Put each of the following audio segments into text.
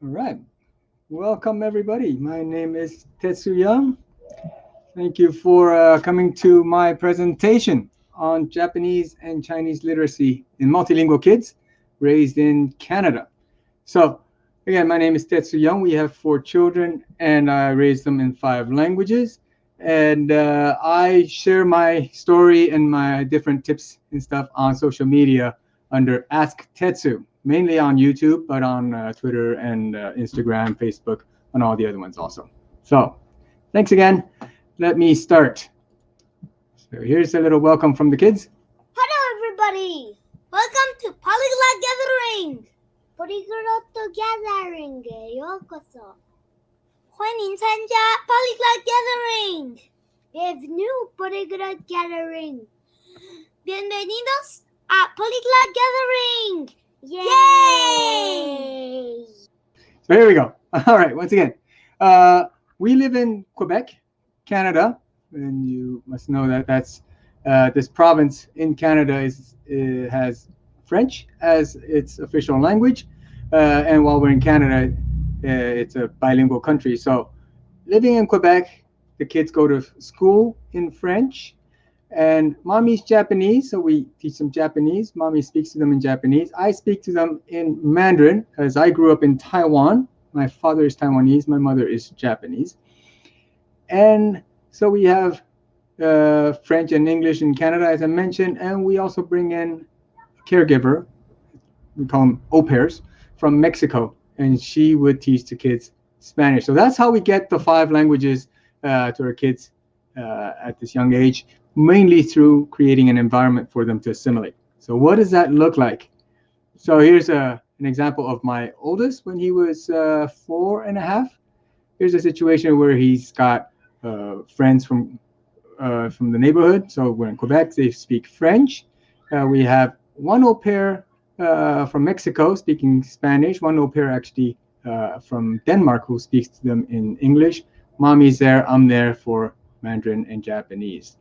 All right. Welcome, everybody. My name is Tetsu Yung. Thank you for coming to my presentation on Japanese and Chinese literacy in multilingual kids raised in Canada. So, again, my name is Tetsu Yung. We have 4 children, and I raised them in 5 languages. And I share my story and my different tips and stuff on social media under Ask Tetsu, mainly on YouTube, but on Twitter and Instagram, Facebook, and all the other ones also. So, thanks again. Let me start. So here's a little welcome from the kids. Hello, everybody. Welcome to Polyglot Gathering. Polyglot Gathering ようこそ。欢迎参加 Polyglot Gathering. Bienvenue Polyglot Gathering. Bienvenidos a Polyglot Gathering. Yay! So here we go. All right, once again. We live in Quebec, Canada, and you must know that that's this province in Canada has French as its official language, and while we're in Canada, it's a bilingual country. So, living in Quebec, the kids go to school in French, and mommy's Japanese, so we teach them Japanese. Mommy speaks to them in Japanese. I speak to them in Mandarin, as I grew up in Taiwan. My father is Taiwanese, my mother is Japanese. And so we have French and English in Canada, as I mentioned, and we also bring in a caregiver, we call them au pairs, from Mexico, and she would teach the kids Spanish. So that's how we get the 5 languages to our kids at this young age, mainly through creating an environment for them to assimilate. So what does that look like? So here's an example of my oldest when he was 4.5. Here's a situation where he's got friends from the neighborhood. So we're in Quebec, they speak French. We have one au pair from Mexico speaking Spanish, one au pair actually from Denmark who speaks to them in English. Mommy's there, I'm there for Mandarin and Japanese.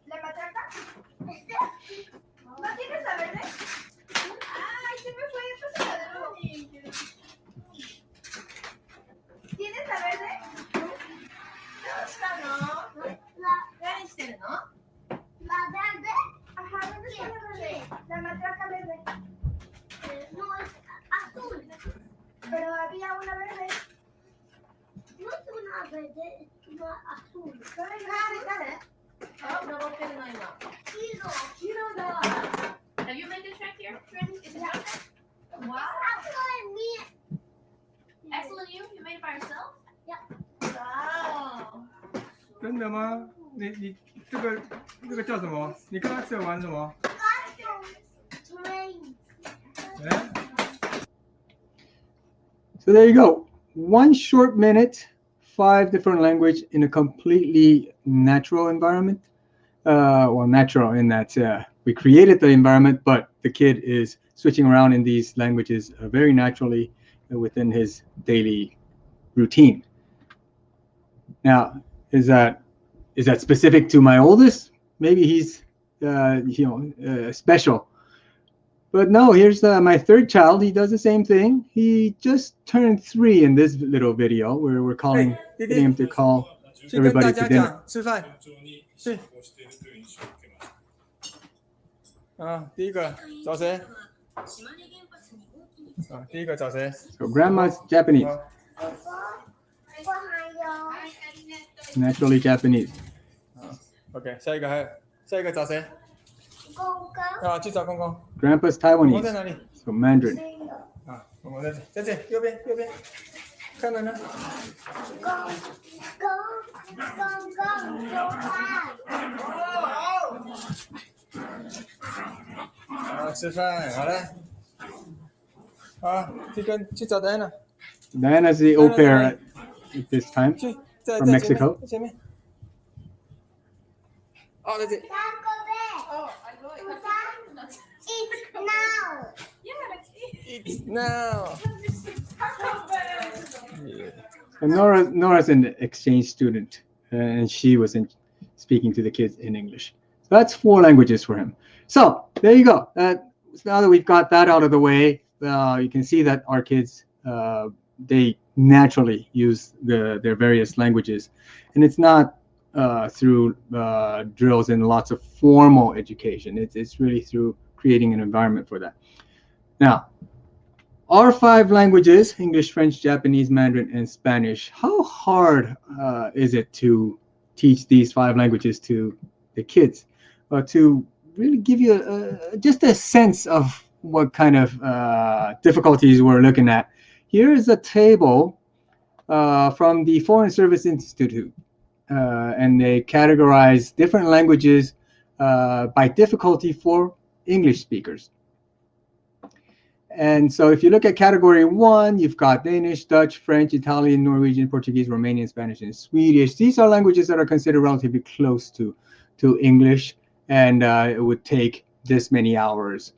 ¿La matraca? ¿No tienes la verde? ¡Ay, se me fue! Pásala de nuevo. ¿Tienes la verde? No. ¿Qué es el no? La verde. Ajá, ¿dónde está la verde? La matraca verde. No, es azul. Pero había una verde. No es una verde, es una azul. ¿Dónde? あ、登ってるの今。黄色だ。Have you made this track here? Is it out there? Wow. Actually, me. Excellent you? You made it by yourself? Yeah. Wow. 真的吗？你这个叫什么？你刚刚是玩什么？ Train. So there you go. 1 short minute, 5 different language in a completely natural environment. Well, natural in that we created the environment, but the kid is switching around in these languages very naturally within his daily routine. Now, is that specific to my oldest? Maybe he's special. But no, here's my 3rd child. He does the same thing. He just turned 3 in this little video where we're getting him to call everybody to dinner. 吃饭。是。第一个找谁？第一个找谁？ So grandma's Japanese, 我还有 naturally Japanese. OK，下一个找谁？公公。去找公公。 Grandpa's 公公在 Taiwanese, 哪里？ so Mandarin. 公公在这，右边，看到呢？公说话。吃饭，好了。去找答案了。 Diana's the au pair at this time 在 from Mexico. 前面。在这里。 Oh, I know it. Eat now. Yeah, let's eat. It's now. Taco Bell. Yeah. And Nora's an exchange student, and she was speaking to the kids in English. So that's 4 languages for him. So there you go. Now that we've got that out of the way, you can see that our kids, they naturally use their various languages. And it's not through drills and lots of formal education. It's really through creating an environment for that. Now, our 5 languages, English, French, Japanese, Mandarin, and Spanish. How hard is it to teach these 5 languages to the kids? To really give you just a sense of what kind of difficulties we're looking at. Here is a table from the Foreign Service Institute, and they categorize different languages by difficulty for English speakers. And so if you look at category 1, you've got Danish, Dutch, French, Italian, Norwegian, Portuguese, Romanian, Spanish, and Swedish. These are languages that are considered relatively close to English, and it would take this many hours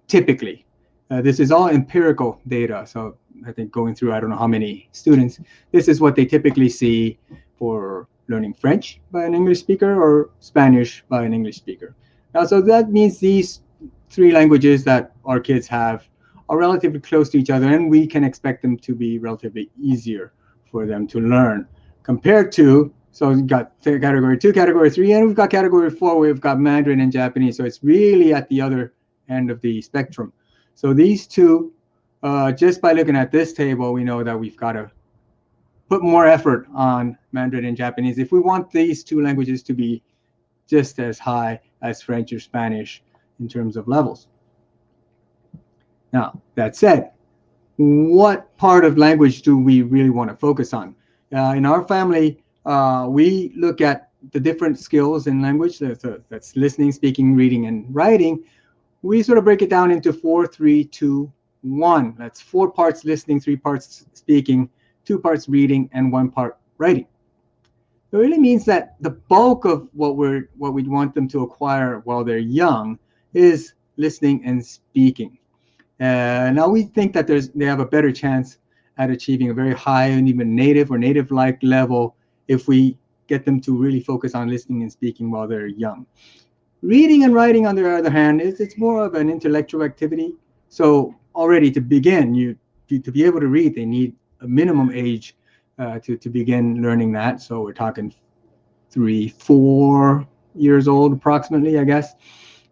typically. This is all empirical data, so I think going through I don't know how many students, this is what they typically see for learning French by an English speaker or Spanish by an English speaker. Now, so that means these 3 languages that our kids have are relatively close to each other, and we can expect them to be relatively easier for them to learn compared to, so we've got category 2, category 3, and we've got category 4, we've got Mandarin and Japanese. So it's really at the other end of the spectrum. So these 2, just by looking at this table, we know that we've got to put more effort on Mandarin and Japanese if we want these 2 languages to be just as high as French or Spanish in terms of levels. Now, that said, what part of language do we really want to focus on? In our family, we look at the different skills in language, that's listening, speaking, reading, and writing. We sort of break it down into 4, 3, 2, 1. That's 4 parts listening, 3 parts speaking, 2 parts reading, and 1 part writing. It really means that the bulk of what we want them to acquire while they're young is listening and speaking. Now we think that they have a better chance at achieving a very high and even native or native-like level if we get them to really focus on listening and speaking while they're young. Reading and writing, on the other hand, it's more of an intellectual activity. So already to begin, to be able to read, they need a minimum age to begin learning that. So we're talking 3, 4 years old approximately, I guess.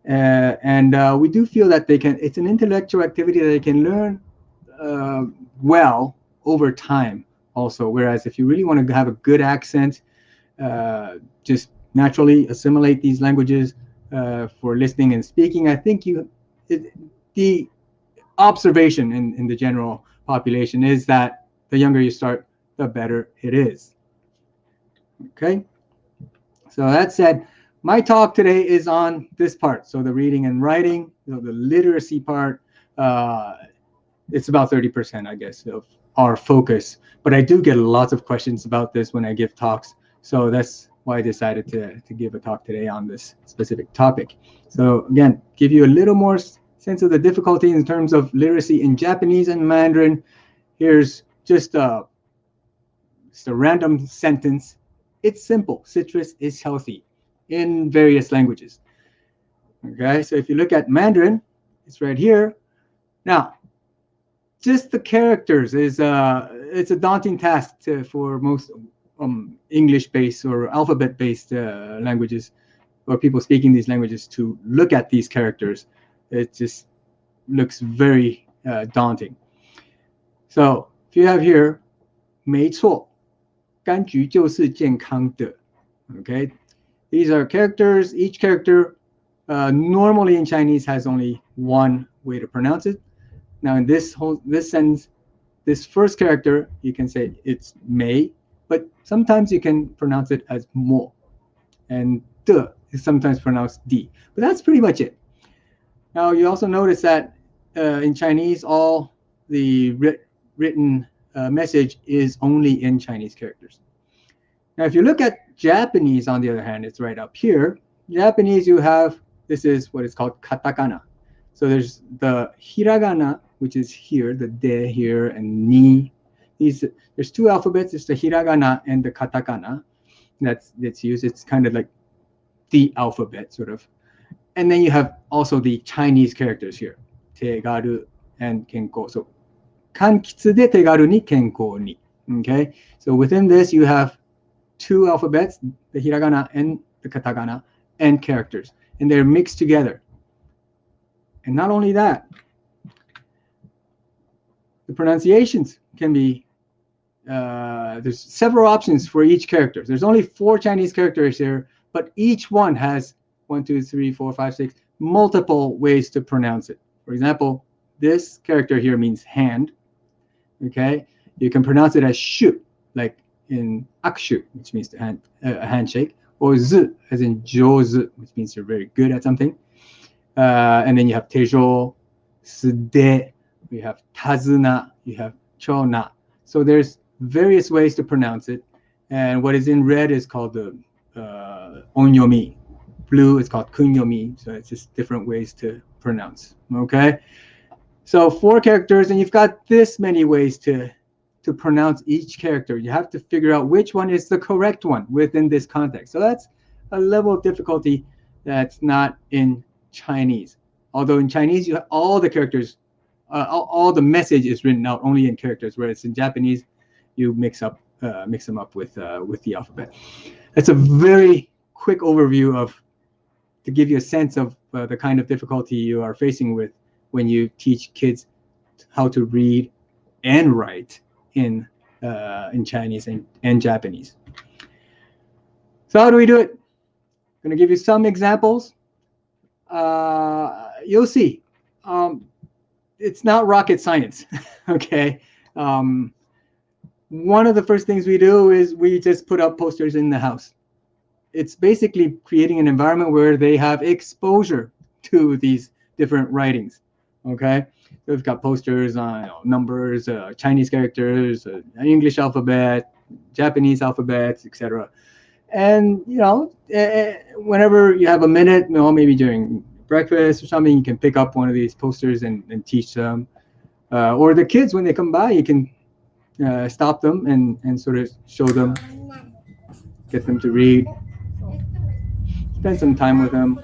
And we do feel that it's an intellectual activity that they can learn well over time also. Whereas if you really want to have a good accent, just naturally assimilate these languages for listening and speaking, I think the observation in the general population is that the younger you start, the better it is. Okay, so that said, my talk today is on this part. So the reading and writing, the literacy part, it's about 30%, I guess, of our focus. But I do get lots of questions about this when I give talks. So that's why I decided to give a talk today on this specific topic. So again, give you a little more sense of the difficulty in terms of literacy in Japanese and Mandarin. Here's just a random sentence. It's simple. Citrus is healthy in various languages. Okay, so if you look at Mandarin, it's right here. Now, just the characters it's a daunting task for most English-based or alphabet-based languages, or people speaking these languages, to look at these characters. It just looks very daunting. So if you have here, 没错，柑橘就是健康的. Okay, these are characters. Each character normally in Chinese has only 1 way to pronounce it. Now in this sentence, this first character, you can say it's 没, but sometimes you can pronounce it as mo, and 的 is sometimes pronounced d. But that's pretty much it. Now you also notice that in Chinese, all the written message is only in Chinese characters. Now if you look at Japanese, on the other hand, it's right up here. Japanese, you have, this is what is called katakana. So there's the hiragana, which is here, the de here, and ni. There's two alphabets. There's the hiragana and the katakana that's used. It's kind of like the alphabet, sort of. And then you have also the Chinese characters here, tegaru and kenko. So kankitsu de tegaru ni kenko ni. Okay, so within this you have two alphabets, the hiragana and the katakana, and characters, and they're mixed together. And not only that, the pronunciations can be, there's several options for each character. There's only 4 Chinese characters here, but each one has 1, 2, 3, 4, 5, 6, multiple ways to pronounce it. For example, this character here means hand. Okay, you can pronounce it as shu, like in akushu, which means a handshake, or zu, as in jozu, which means you're very good at something. And then you have tejo, sude, you have tazuna, you have chona. So there's various ways to pronounce it. And what is in red is called the onyomi. Blue is called kunyomi. So it's just different ways to pronounce. Okay. So 4 characters, and you've got this many ways to pronounce each character. You have to figure out which one is the correct one within this context. So that's a level of difficulty that's not in Chinese. Although in Chinese, you have all the characters, all the message is written out only in characters, whereas in Japanese, you mix them up with the alphabet. That's a very quick overview to give you a sense of the kind of difficulty you are facing with when you teach kids how to read and write in Chinese and Japanese. So how do we do it? I'm going to give you some examples. You'll see. It's not rocket science, okay? One of the first things we do is we just put up posters in the house. It's basically creating an environment where they have exposure to these different writings, okay? So we've got posters on numbers, Chinese characters, English alphabet, Japanese alphabets, etc. And, whenever you have a minute, maybe during breakfast or something, you can pick up one of these posters and teach them. Or the kids, when they come by, you can stop them and sort of show them, get them to read, spend some time with them.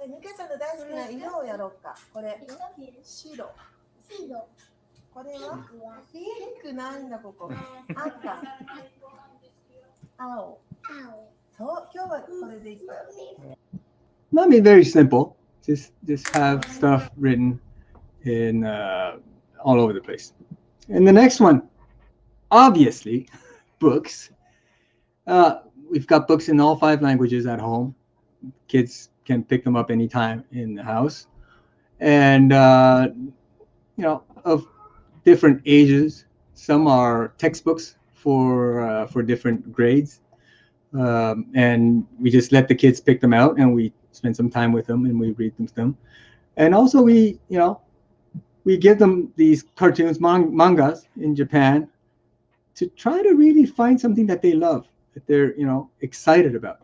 ミカちゃんの大好きな色をやろうか。これ白。これはピンクなんだここ。赤。青。そう、今日はこれでいい。Not be very simple. Just have stuff written in all over the place. And the next one, obviously, books. We've got books in all 5 languages at home. Kids can pick them up anytime in the house, and of different ages. Some are textbooks for different grades, and we just let the kids pick them out, and we spend some time with them, and we read them to them. And also we give them these cartoons, mangas in Japan, to try to really find something that they love, that they're excited about.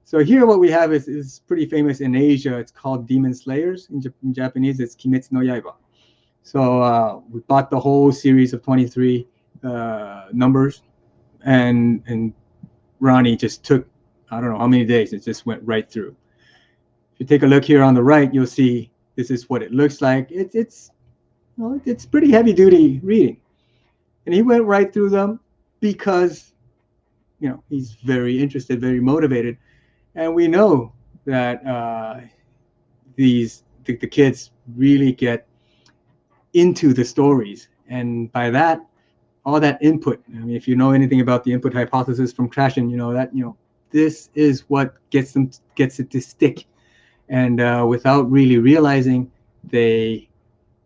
So here what we have is pretty famous in Asia. It's called Demon Slayers. In Japanese, it's Kimetsu no Yaiba. So we bought the whole series of 23 numbers, and Ronnie just took, I don't know how many days, it just went right through. If you take a look here on the right, you'll see this is what it looks like. It's pretty heavy-duty reading. And he went right through them because, he's very interested, very motivated. And we know that the kids really get into the stories. And by that, all that input, I mean, if you know anything about the input hypothesis from Krashen, you know that, this is what gets it to stick. And without really realizing, they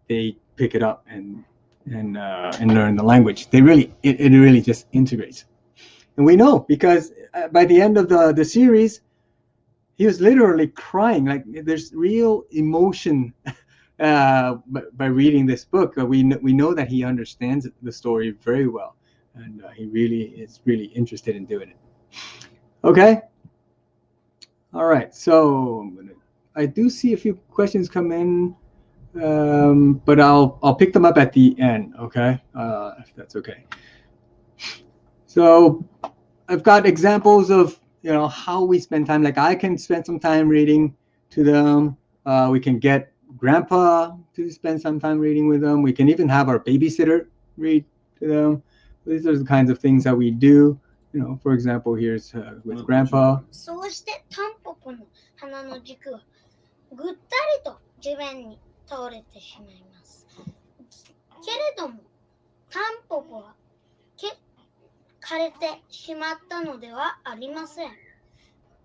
pick it up and learn the language. It really just integrates. And we know because by the end of the series, he was literally crying. Like there's real emotion by reading this book. We know that he understands the story very well, and he really is really interested in doing it. Okay. All right, so I do see a few questions come in, but I'll pick them up at the end, okay? If that's okay. So I've got examples of how we spend time. Like I can spend some time reading to them. We can get grandpa to spend some time reading with them. We can even have our babysitter read to them. These are the kinds of things that we do. For example, here's with grandpa. そうしてタンポポの花の軸はぐったりと地面に倒れてしまいます。けれども、タンポポは枯れてしまったのではありません。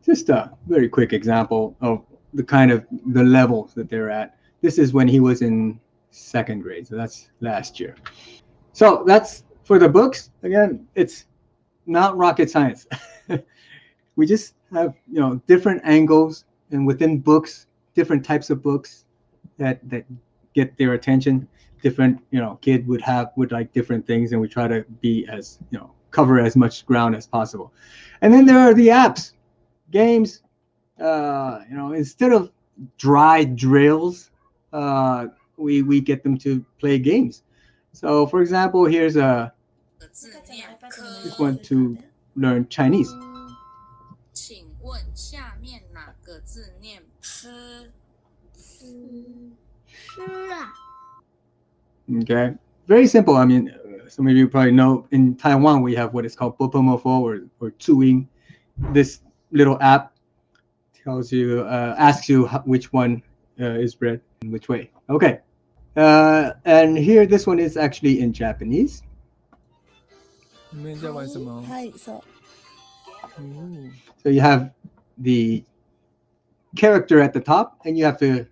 Just a very quick example of the levels that they're at. This is when he was in second grade, so that's last year. So that's for the books. Again, it's not rocket science. We just have different angles, and within books, different types of books that get their attention. Different kid would like different things, and we try to be as cover as much ground as possible. And then there are the apps, games. Instead of dry drills, we get them to play games. So for example, here's just want to learn Chinese. 请问下面哪个字念吃？吃啊。 Okay, very simple. I mean, some of you probably know in Taiwan we have what is called Popomofo or Tsuying. This little app tells you, asks you which one is read in which way. Okay, and here this one is actually in Japanese. 你们在玩什么？はい、そう。 So you have the character at the top, and you have to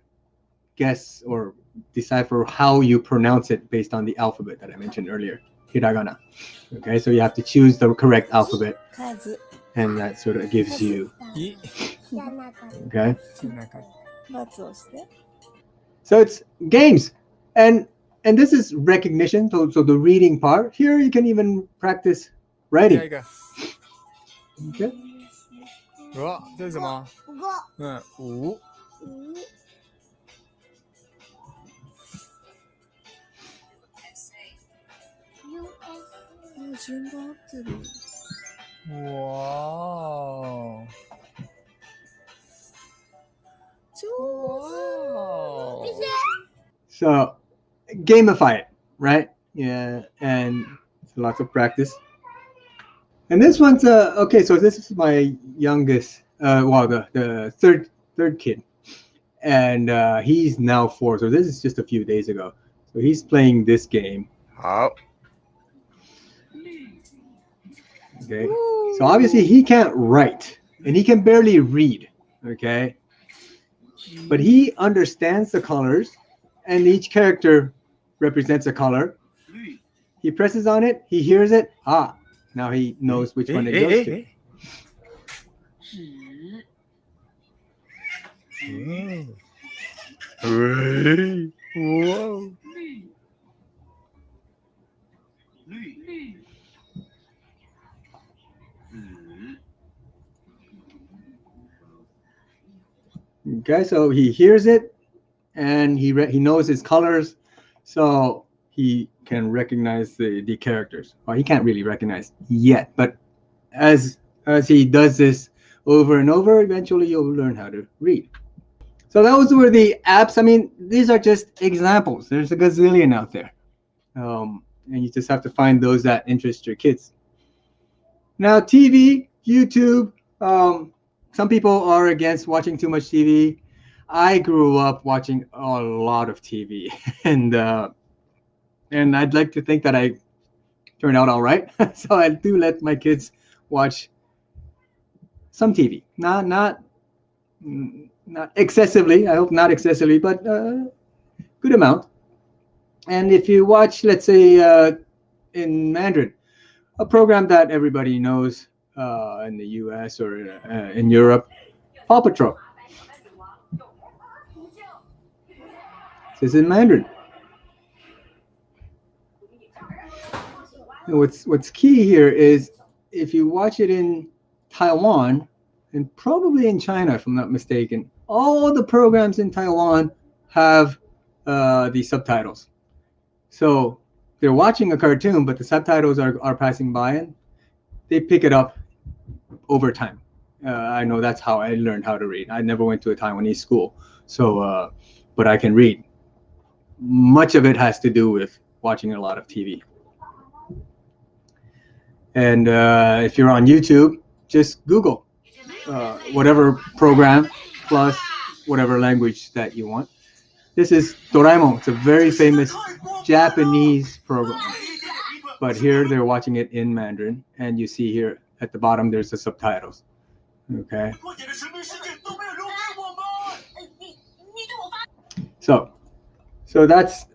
guess or decipher how you pronounce it based on the alphabet that I mentioned earlier, hiragana. Okay, so you have to choose the correct alphabet, 数。 and that sort of gives you. 一、 Okay, ×をして。 so it's games, and this is recognition. So the reading part here, you can even practice 下一 writing. 个。 Okay, 这是什么？五。順番合ってる。哇哦！上 so gamify it, right? Yeah, and lots of practice. And this one's okay. So this is my youngest, the third kid, and he's now 4. So this is just a few days ago. So he's playing this game. 好。 Okay. So obviously he can't write, and he can barely read. Okay. But he understands the colors, and each character represents a color. He presses on it. He hears it. Now he knows which one it goes to. 哇！ Okay, so he hears it, and he knows his colors, so he can recognize the characters. Well, he can't really recognize yet, but as he does this over and over, eventually you'll learn how to read. So those were the apps. I mean, these are just examples. There's a gazillion out there, and you just have to find those that interest your kids. Now, TV, YouTube. Some people are against watching too much TV. I grew up watching a lot of TV, and I'd like to think that I turned out all right. So I do let my kids watch some TV, not excessively. I hope not excessively, but good amount. And if you watch, let's say, in Mandarin, a program that everybody knows in the U.S. or in Europe, Paw Patrol. This is in Mandarin. And what's key here is if you watch it in Taiwan, and probably in China, if I'm not mistaken, all the programs in Taiwan have the subtitles. So they're watching a cartoon, but the subtitles are passing by, and they pick it up over time. I know that's how I learned how to read. I never went to a Taiwanese school, so but I can read. Much of it has to do with watching a lot of TV. And if you're on YouTube, just Google whatever program plus whatever language that you want. This is Doraemon. It's a very famous Japanese program. But here they're watching it in Mandarin, and you see here at the bottom there's the subtitles. Okay. So that's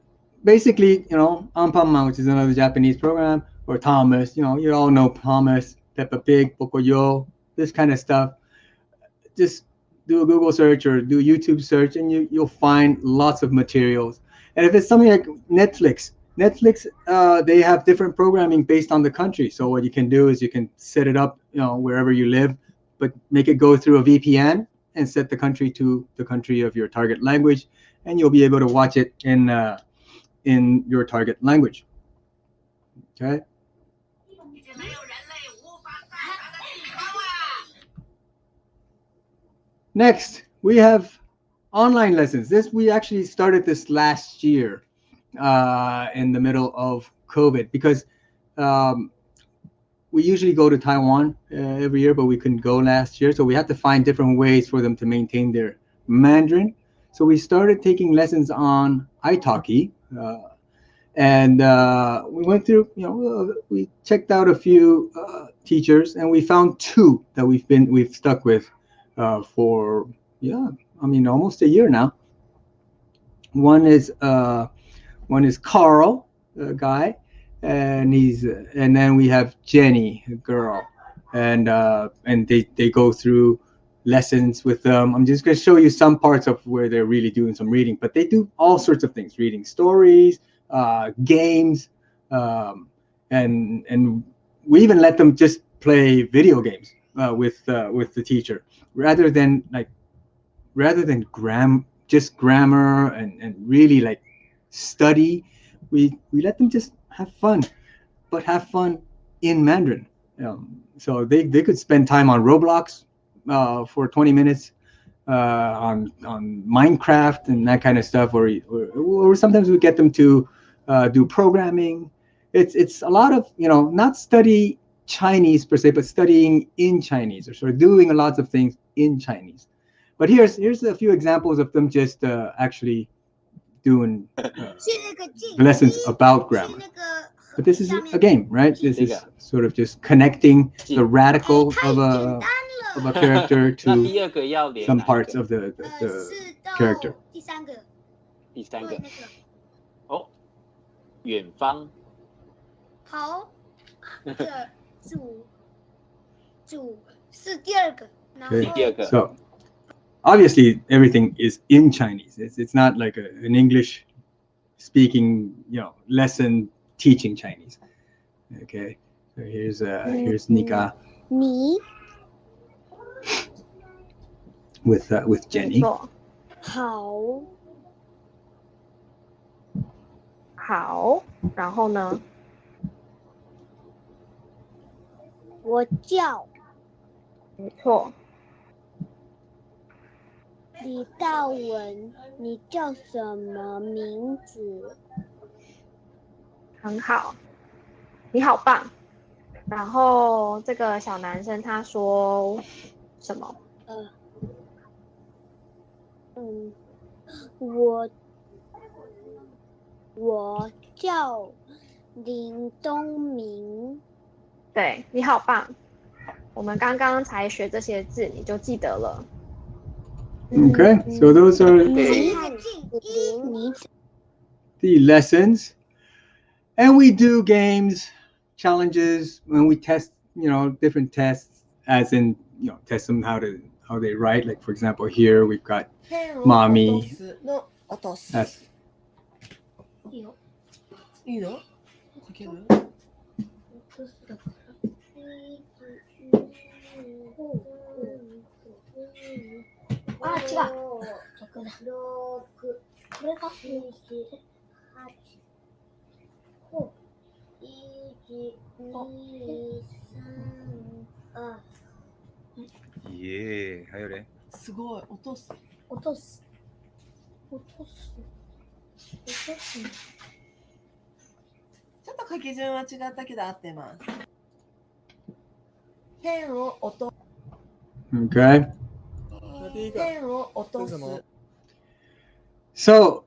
basically, Anpanman, which is another Japanese program, or Thomas. You all know Thomas, Peppa Pig, Pocoyo, this kind of stuff. Just do a Google search or do a YouTube search, and you'll find lots of materials. And if it's something like Netflix, they have different programming based on the country. So what you can do is you can set it up, wherever you live, but make it go through a VPN and set the country to the country of your target language, and you'll be able to watch it in your target language. Okay. Next, we have online lessons. We actually started this last year in the middle of COVID, because we usually go to Taiwan every year, but we couldn't go last year. So we had to find different ways for them to maintain their Mandarin. So we started taking lessons on italki, and we went through, we checked out a few teachers, and we found two that we've stuck with for almost a year now. One is Carl, a guy, and then we have Jenny, a girl, and they go through lessons with them. I'm just going to show you some parts of where they're really doing some reading, but they do all sorts of things: reading stories, games, and we even let them just play video games with the teacher, rather than just grammar and really like study. We let them just have fun, but have fun in Mandarin. So they could spend time on Roblox for 20 minutes, on Minecraft and that kind of stuff, or sometimes we get them to do programming. It's a lot of, not study Chinese per se, but studying in Chinese, or sort of doing lots of things in Chinese. But here's a few examples of them just actually doing lessons about grammar. But this is a game, right? This is sort of just connecting the radical of a character to some parts of the character. 第三个哦，远方。好，是第二个，然后 So obviously everything is in Chinese. It's not like an English speaking, lesson teaching Chinese. Okay, so here's Nika 你 with Jenny. 好，然后呢？我叫没错，李大文，你叫什么名字？很好，你好棒。然后这个小男生他说什么？我叫林东明。对，你好棒。我们刚刚才学这些字，你就记得了。Okay, so those are the lessons. And we do games, challenges, when we test, different tests, as in, test them how they write. Like, for example, here we've got mommy. That's いいの？書ける？あ、예, 하열해. すごい。落とす。落とす。落とす。落とす。ちょっと書き順は違ったけど合ってます。ペンを落と Okay. 第一个ペンを落とす。这是什么？ So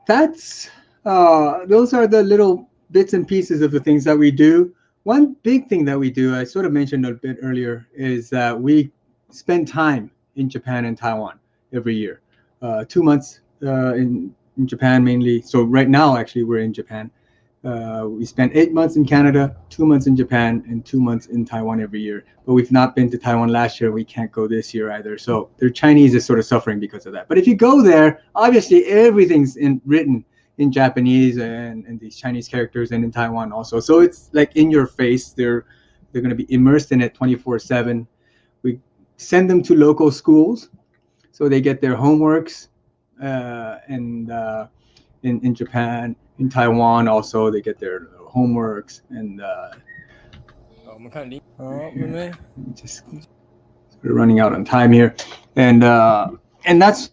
that's those are the little bits and pieces of the things that we do. One big thing that we do, I sort of mentioned a bit earlier, is that we spend time in Japan and Taiwan every year. 2 months in Japan mainly. So right now, actually, we're in Japan. We spent 8 months in Canada, 2 months in Japan, and 2 months in Taiwan every year. But we've not been to Taiwan last year. We can't go this year either. So their Chinese is sort of suffering because of that. But if you go there, obviously everything's written in Japanese and these Chinese characters, and in Taiwan also. So it's like in your face. They're going to be immersed in it 24/7. We send them to local schools, so they get their homeworks, and in Japan, in Taiwan also, they get their homeworks, and 我们看好，妹妹。 just sort of running out on time here, and that's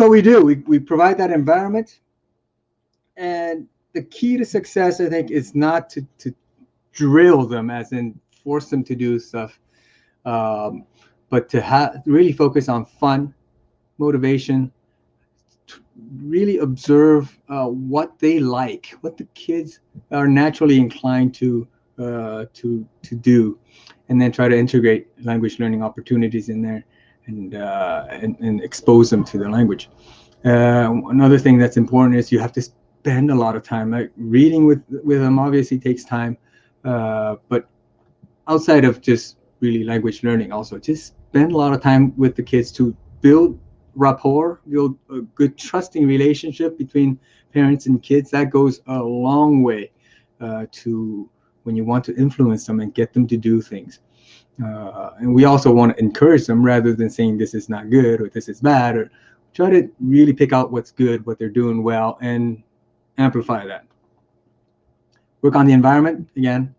what we do. We provide that environment, and the key to success, I think, is not to drill them, as in force them to do stuff, but to really focus on fun, motivation, really observe what they like, what the kids are naturally inclined to do, and then try to integrate language learning opportunities in there, and expose them to the language. Another thing that's important is you have to spend a lot of time. Like reading with them obviously takes time, but outside of just really language learning, also just spend a lot of time with the kids to build rapport, build a good trusting relationship between parents and kids. That goes a long way to when you want to influence them and get them to do things. And we also want to encourage them rather than saying this is not good or this is bad, or try to really pick out what's good, what they're doing well, and amplify that. Work on the environment again.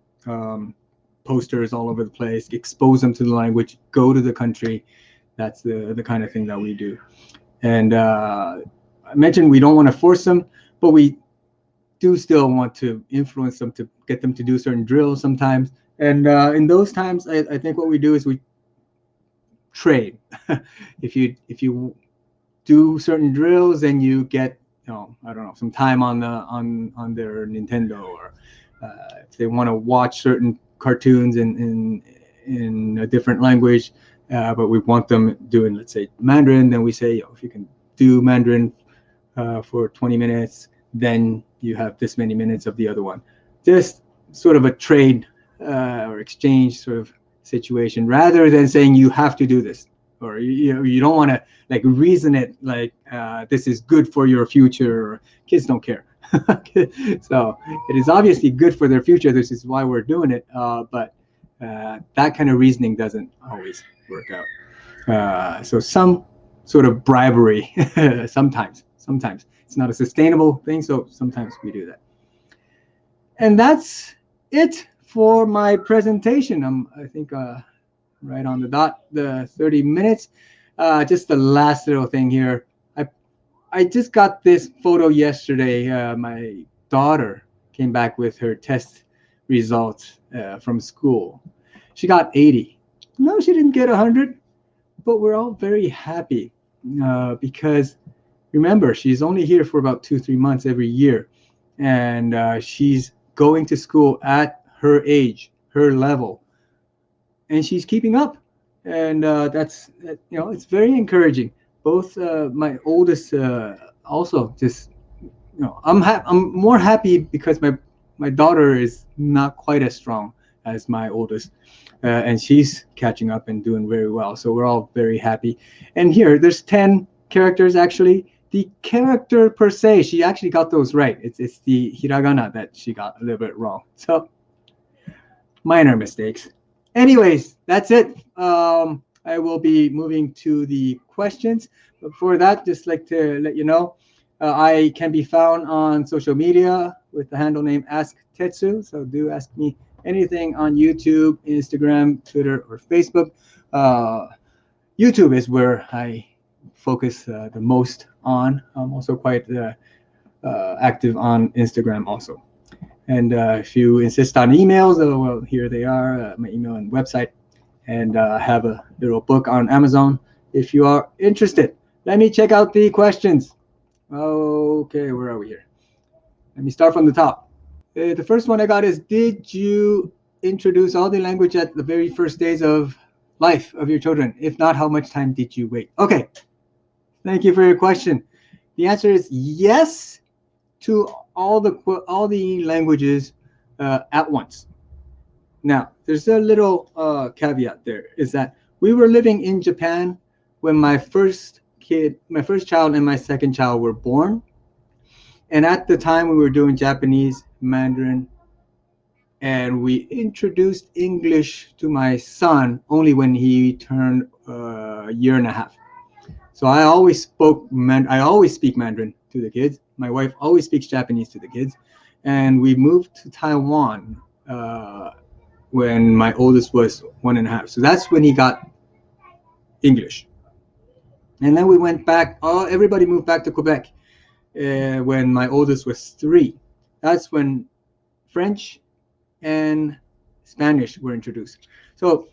Posters all over the place, expose them to the language, go to the country. That's the kind of thing that we do. And I mentioned we don't want to force them, but we do still want to influence them, to get them to do certain drills sometimes. And in those times, I think what we do is we trade. If you do certain drills, then you get, I don't know, some time on their Nintendo, or if they want to watch certain cartoons in a different language, but we want them doing, let's say, Mandarin, then we say, if you can do Mandarin for 20 minutes, then you have this many minutes of the other one. Just sort of a trade or exchange sort of situation, rather than saying you have to do this, or you don't want to like reason it like this is good for your future. Kids don't care. So it is obviously good for their future. This is why we're doing it, but that kind of reasoning doesn't always work out. So some sort of bribery sometimes it's not a sustainable thing, so sometimes we do that. And that's it for my presentation. I think right on the dot, the 30 minutes. Just the last little thing here. I just got this photo yesterday. My daughter came back with her test results from school. She got 80. No, she didn't get 100, but we're all very happy because remember, she's only here for about 2-3 months every year, and she's going to school at her age, her level, and she's keeping up, and that's it's very encouraging. Both my oldest also just I'm more happy because my daughter is not quite as strong as my oldest, and she's catching up and doing very well. So we're all very happy. And here, there's 10 characters actually. The character per se, she actually got those right. It's the hiragana that she got a little bit wrong. So minor mistakes. Anyways, that's it. I will be moving to the questions. Before that, just like to let you know, I can be found on social media with the handle name Ask Tetsu. So do ask me anything on YouTube, Instagram, Twitter, or Facebook. YouTube is where I focus the most on. I'm also quite active on Instagram also. And if you insist on emails, well, here they are, my email and website. And I have a little book on Amazon if you are interested. Let me check out the questions. Okay, where are we here? Let me start from the top. The first one I got is, did you introduce all the language at the very first days of life of your children? If not, how much time did you wait? Okay, thank you for your question. The answer is yes to all the languages at once. Now, there's a little caveat there, is that we were living in Japan when my first child and my second child were born. And at the time we were doing Japanese, Mandarin, and we introduced English to my son only when he turned a year and a half. So I always speak Mandarin to the kids. My wife always speaks Japanese to the kids. And we moved to Taiwan when my oldest was 1.5. So that's when he got English. And then we went back, everybody moved back to Quebec when my oldest was 3. That's when French and Spanish were introduced. So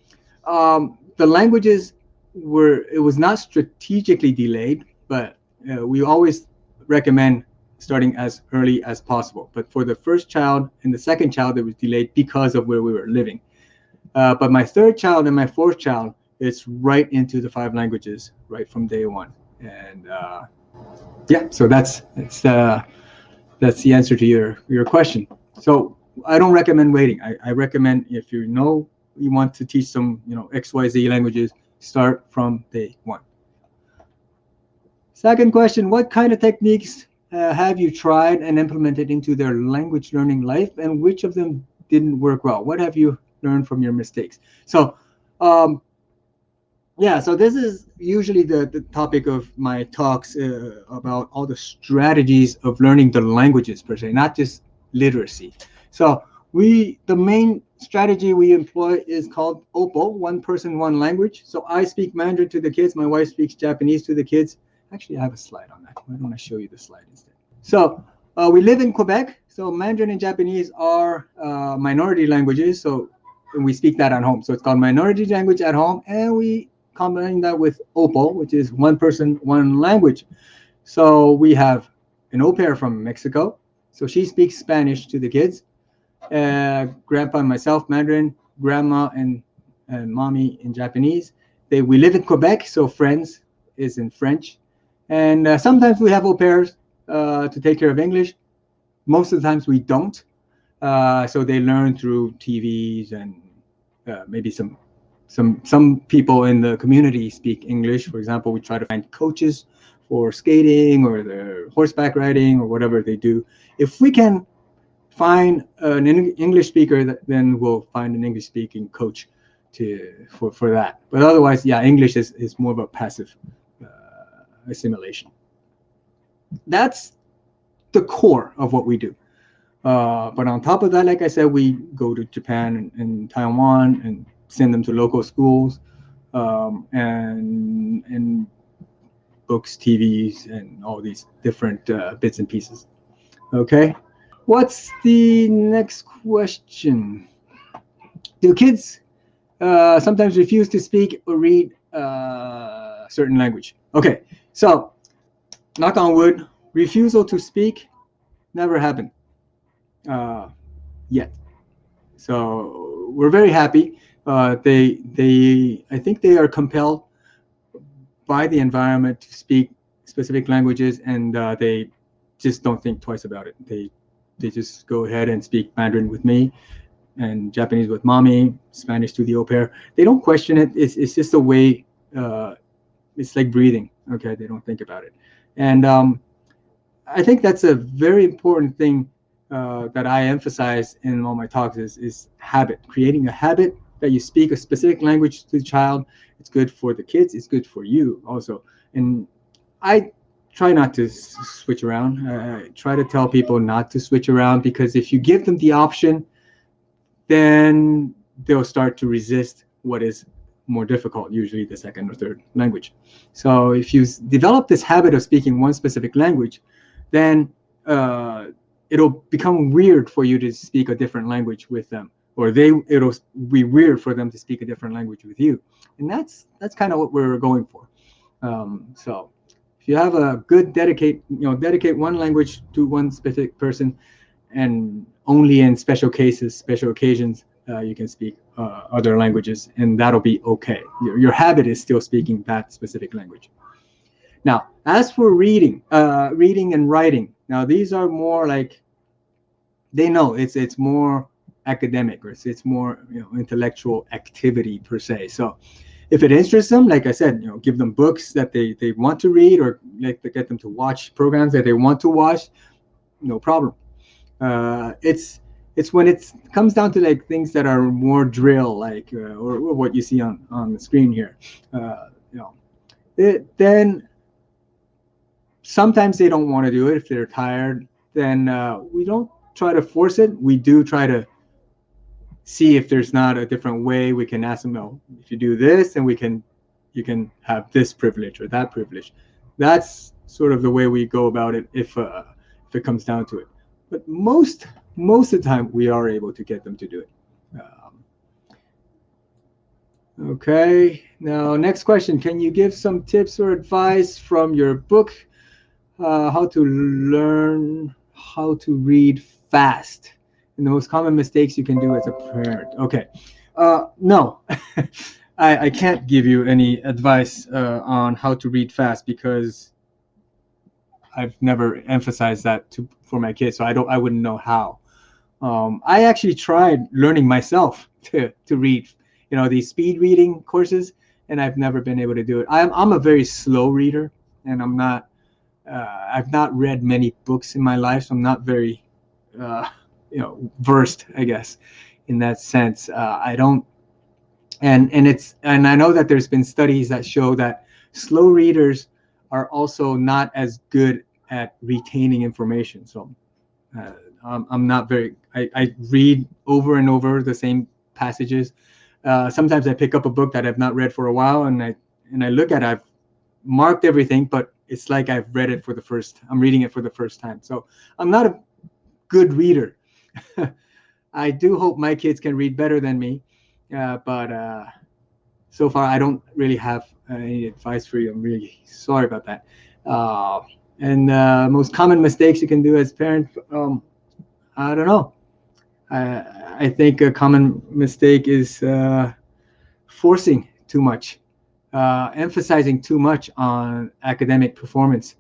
the languages it was not strategically delayed, but we always recommend starting as early as possible. But for the first child and the second child, it was delayed because of where we were living. But my third child and my fourth child, it's right into the 5 languages right from day one. And yeah, so that's the answer to your question. So I don't recommend waiting. I recommend, if you want to teach some XYZ languages, start from day one. Second question, what kind of techniques have you tried and implemented into their language learning life, and which of them didn't work well? What have you learned from your mistakes? So yeah, so this is usually the topic of my talks about all the strategies of learning the languages per se, not just literacy. So the main strategy we employ is called OPO, one person, one language. So I speak Mandarin to the kids. My wife speaks Japanese to the kids. Actually, I have a slide on that. Why don't I show you the slide instead? So we live in Quebec. So Mandarin and Japanese are minority languages. So we speak that at home. So it's called minority language at home. And we combine that with OPO, which is one person, one language. So we have an au pair from Mexico. So she speaks Spanish to the kids. Grandpa and myself, Mandarin, grandma and mommy in Japanese. We live in Quebec, so friends is in French. And sometimes we have au pairs to take care of English. Most of the times we don't. So they learn through TVs, and maybe some people in the community speak English. For example, we try to find coaches for skating or the horseback riding or whatever they do. If we can find an English speaker, then we'll find an English speaking coach for that. But otherwise, yeah, English is more of a passive assimilation. That's the core of what we do. But on top of that, like I said, we go to Japan and Taiwan and send them to local schools, and books, TVs, and all these different bits and pieces. Okay. What's the next question? Do kids sometimes refuse to speak or read a certain language? Okay, so knock on wood, refusal to speak never happened yet. So we're very happy. I think they are compelled by the environment to speak specific languages, and they just don't think twice about it. They just go ahead and speak Mandarin with me, and Japanese with mommy, Spanish to the au pair. They don't question it. It's just a way. It's like breathing. Okay, they don't think about it, and I think that's a very important thing that I emphasize in all my talks is habit. Creating a habit that you speak a specific language to the child. It's good for the kids. It's good for you also. And I try not to switch around. I try to tell people not to switch around, because if you give them the option, then they'll start to resist what is more difficult, usually the second or third language. So if you develop this habit of speaking one specific language, then it'll become weird for you to speak a different language with them, or it'll be weird for them to speak a different language with you. And that's kind of what we're going for. So if you have a good dedicate one language to one specific person, and only in special cases, special occasions, you can speak other languages, and that'll be okay. Your habit is still speaking that specific language. Now, as for reading and writing, now these are more like, they know it's more academic, or it's more intellectual activity per se. So if it interests them, like I said, give them books that they want to read, or like to get them to watch programs that they want to watch, no problem. It's when it comes down to like things that are more drill, like or what you see on the screen here, then sometimes they don't want to do it if they're tired. Then we don't try to force it. We do try to see if there's not a different way. We can ask them, if you do this, then you can have this privilege or that privilege. That's sort of the way we go about it if it comes down to it. But most of the time, we are able to get them to do it. Okay, now next question. Can you give some tips or advice from your book, how to learn how to read fast, and the most common mistakes you can do as a parent? Okay, no, I can't give you any advice on how to read fast, because I've never emphasized that for my kids, so I wouldn't know how. I actually tried learning myself to read, these speed reading courses, and I've never been able to do it. I'm a very slow reader, and I've not read many books in my life, so I'm not very versed, I guess, in that sense. I don't, and I know that there's been studies that show that slow readers are also not as good at retaining information. So I'm not very, I read over and over the same passages. Sometimes I pick up a book that I've not read for a while, and I look at it, I've marked everything, but it's like I'm reading it for the first time. So I'm not a good reader. I do hope my kids can read better than me, but so far I don't really have any advice for you. I'm really sorry about that. And most common mistakes you can do as a parent, I don't know. I think a common mistake is forcing too much, emphasizing too much on academic performance.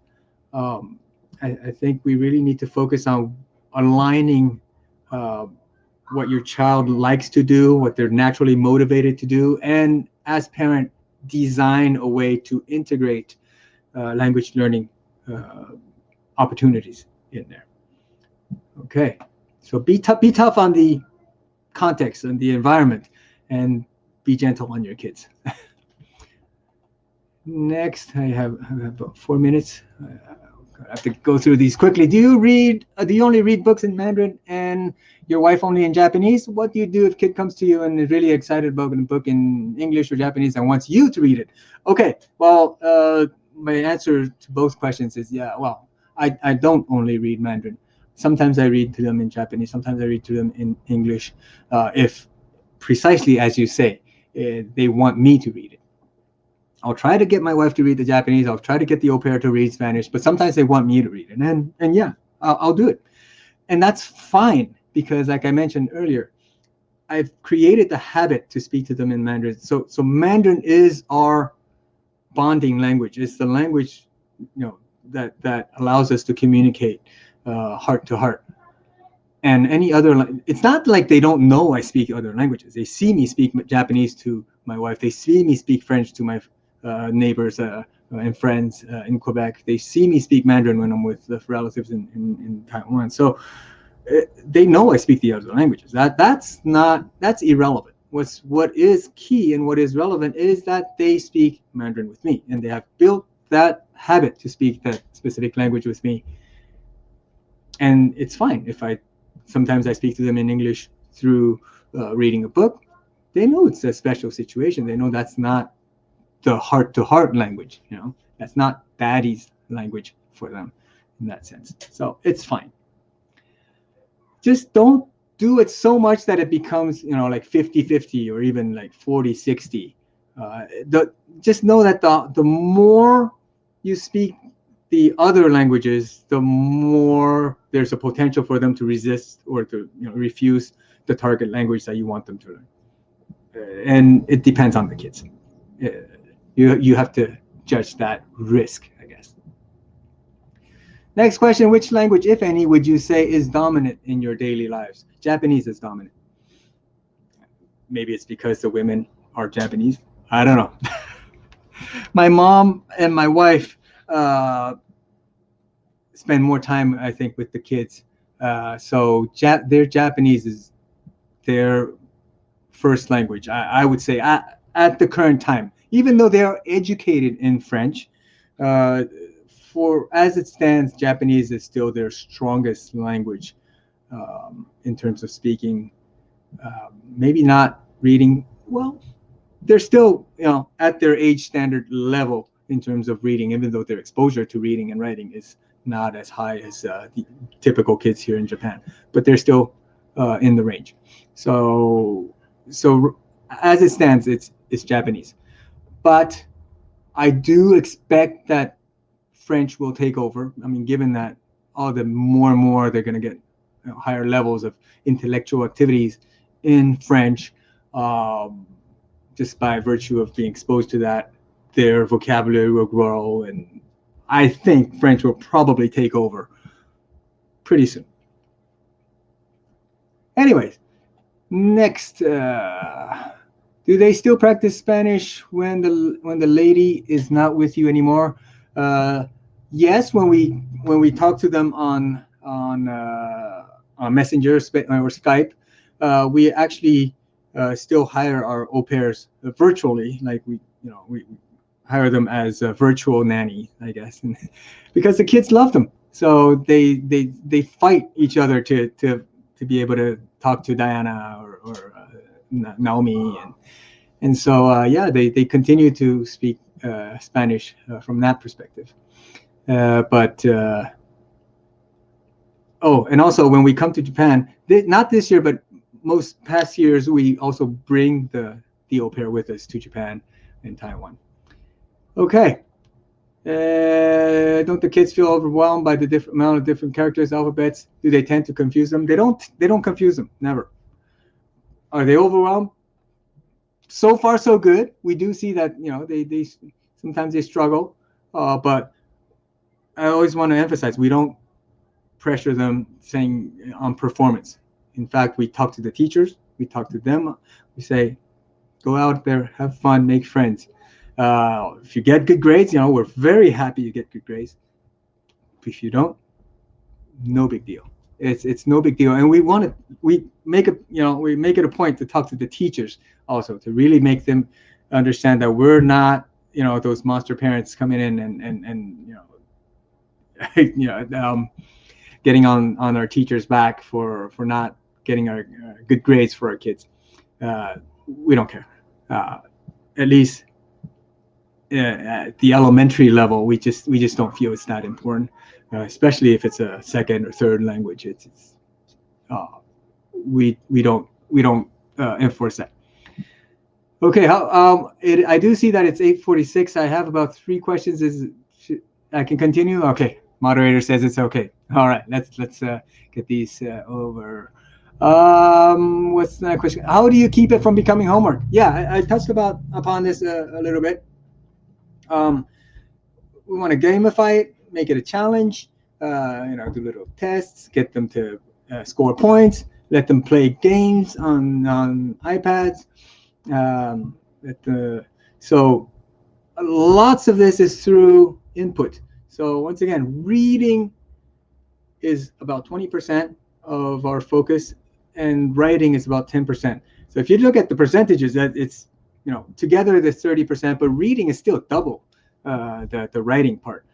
I think we really need to focus on aligning what your child likes to do, what they're naturally motivated to do, and as parent, design a way to integrate language learning opportunities in there. Okay, so be tough on the context and the environment, and be gentle on your kids. Next, I have about 4 minutes. I have to go through these quickly. Do you only read books in Mandarin and your wife only in Japanese? What do you do if a kid comes to you and is really excited about a book in English or Japanese and wants you to read it? Okay, well, my answer to both questions is yeah. Well, I don't only read Mandarin. Sometimes I read to them in Japanese. Sometimes I read to them in English. If precisely as you say, they want me to read it. I'll try to get my wife to read the Japanese. I'll try to get the au pair to read Spanish, but sometimes they want me to read it. And yeah, I'll do it. And that's fine, because like I mentioned earlier, I've created the habit to speak to them in Mandarin. So Mandarin is our bonding language. It's the language, that allows us to communicate heart to heart. And any other, it's not like they don't know I speak other languages. They see me speak Japanese to my wife. They see me speak French to my neighbors and friends in Quebec. They see me speak Mandarin when I'm with the relatives in Taiwan. So they know I speak the other languages. That's irrelevant. What is key and what is relevant is that they speak Mandarin with me, and they have built that habit to speak that specific language with me. And it's fine if sometimes I speak to them in English through reading a book, they know it's a special situation. They know that's not the heart-to-heart language. That's not daddy's language for them in that sense. So it's fine. Just don't do it so much that it becomes, like 50-50 or even like 40-60. Just know that the more you speak the other languages, the more there's a potential for them to resist or to refuse the target language that you want them to learn. And it depends on the kids. You have to judge that risk, I guess. Next question, which language, if any, would you say is dominant in your daily lives? Japanese is dominant. Maybe it's because the women are Japanese. I don't know. My mom and my wife spend more time, I think, with the kids. So their Japanese is their first language, I would say, at the current time. Even though they are educated in French, as it stands, Japanese is still their strongest language in terms of speaking. Maybe not reading. Well, they're still, at their age standard level in terms of reading, even though their exposure to reading and writing is not as high as the typical kids here in Japan, but they're still in the range. So as it stands, it's Japanese. But I do expect that French will take over. I mean, given that more and more they're going to get higher levels of intellectual activities in French, just by virtue of being exposed to that, their vocabulary will grow, and I think French will probably take over pretty soon. Anyways, next, do they still practice Spanish when the lady is not with you anymore? Yes, when we talk to them on Messenger or Skype, we actually still hire our au pairs virtually. Like we hire them as a virtual nanny, I guess, because the kids love them. So they fight each other to be able to talk to Diana or Naomi, and so they continue to speak Spanish from that perspective. And also when we come to Japan, not this year, but most past years, we also bring the au pair with us to Japan and Taiwan. Okay. Don't the kids feel overwhelmed by the different amount of different characters, alphabets? Do they tend to confuse them? They don't confuse them. Never. Are they overwhelmed? So far, so good. We do see that they sometimes they struggle, but I always want to emphasize we don't pressure them saying on performance. In fact, we talk to the teachers. We talk to them. We say, go out there, have fun, make friends. If you get good grades, we're very happy you get good grades. If you don't, no big deal. It's no big deal, and we make it a point to talk to the teachers also, to really make them understand that we're not those monster parents coming in and getting on our teachers' back for not getting our good grades for our kids. We don't care. At least at the elementary level, we just don't feel it's that important, especially if it's a second or third language. We don't enforce that. Okay, I do see that it's 8:46. I have about 3 questions. I can continue? Okay, moderator says it's okay. All right, let's get these over. What's the next question? How do you keep it from becoming homework? Yeah, I touched upon this a little bit. We want to gamify it, make it a challenge. Do little tests, get them to score points, let them play games on iPads. So lots of this is through input. So once again, reading is about 20% of our focus, and writing is about 10%. So if you look at the percentages, that it's together the 30%, but reading is still double the writing part.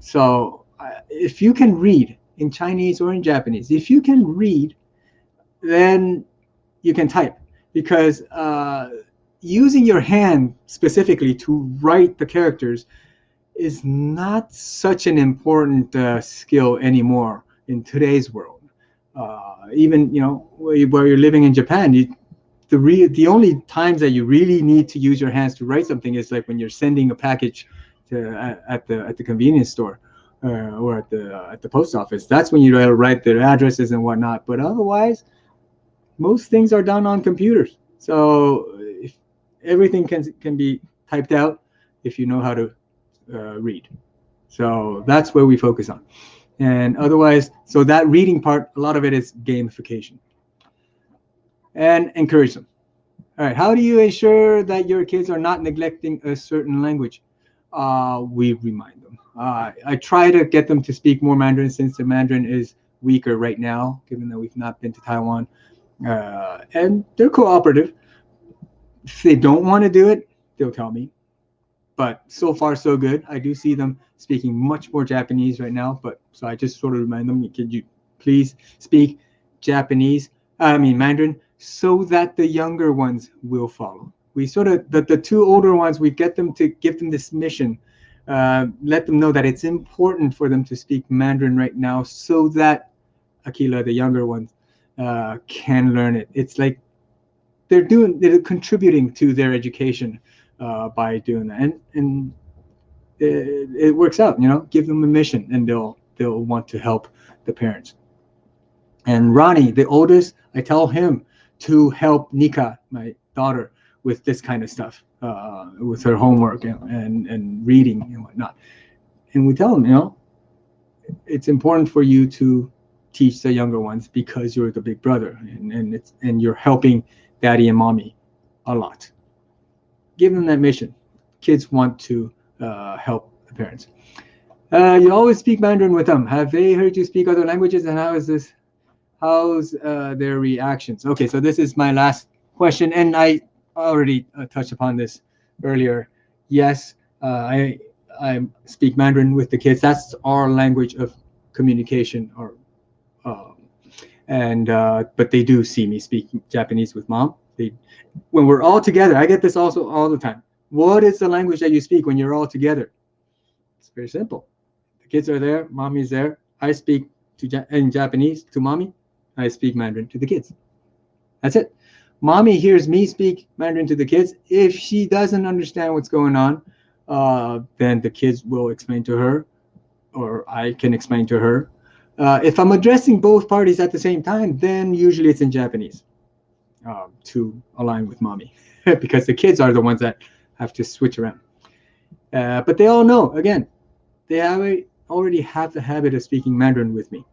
So if you can read in Chinese or in Japanese, if you can read, then you can type, because using your hand specifically to write the characters is not such an important skill anymore in today's world. Even where you're living in Japan, the only times that you really need to use your hands to write something is like when you're sending a package at the convenience store or at the post office. That's when you write their addresses and whatnot. But otherwise, most things are done on computers. So if everything can be typed out if you know how to read. So that's where we focus on. And otherwise, so that reading part, a lot of it is gamification. And encourage them. All right, how do you ensure that your kids are not neglecting a certain language? We remind them. I try to get them to speak more Mandarin, since the Mandarin is weaker right now, given that we've not been to Taiwan. And they're cooperative. If they don't want to do it, they'll tell me. But so far, so good. I do see them speaking much more Japanese right now. So I just sort of remind them, could you please speak Mandarin, so that the younger ones will follow. We sort of, the two older ones, we get them to give them this mission, let them know that it's important for them to speak Mandarin right now, so that Akila, the younger ones, can learn it. It's like they're contributing to their education by doing that, and it works out. Give them a mission, and they'll want to help the parents. And Ronnie, the oldest, I tell him to help Nika, my daughter, with this kind of stuff, with her homework and reading and whatnot. And we tell them, it's important for you to teach the younger ones, because you're the big brother, and you're helping daddy and mommy a lot. Give them that mission. Kids want to help the parents. You always speak Mandarin with them. Have they heard you speak other languages, and how's their reactions? Okay, so this is my last question, and I already touched upon this earlier. Yes, I speak Mandarin with the kids. That's our language of communication. But they do see me speak Japanese with mom. When we're all together, I get this also all the time. What is the language that you speak when you're all together? It's very simple. The kids are there, mommy's there. I speak in Japanese to mommy. I speak Mandarin to the kids. That's it. Mommy hears me speak Mandarin to the kids. If she doesn't understand what's going on, then the kids will explain to her, or I can explain to her. If I'm addressing both parties at the same time, then usually it's in Japanese to align with mommy, because the kids are the ones that have to switch around. But they all know, again, they already have the habit of speaking Mandarin with me.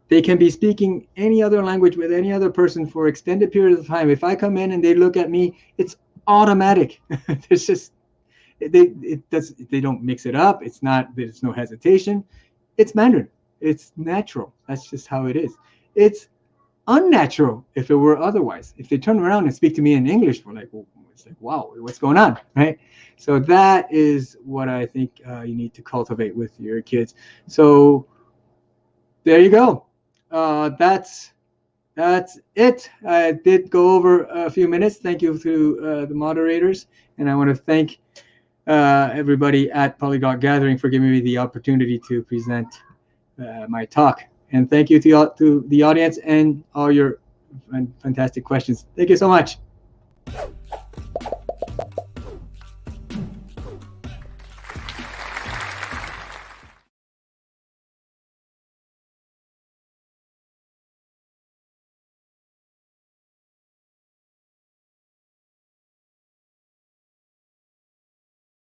They can be speaking any other language with any other person for extended periods of time. If I come in and they look at me, it's automatic. They don't mix it up. There's no hesitation. It's Mandarin. It's natural. That's just how it is. It's unnatural if it were otherwise. If they turn around and speak to me in English, it's like, wow, what's going on, right? So that is what I think you need to cultivate with your kids. So there you go. That's it. I did go over a few minutes. Thank you to the moderators, and I want to thank everybody at Polyglot Gathering for giving me the opportunity to present my talk. And thank you to the audience and all your fantastic questions. Thank you so much.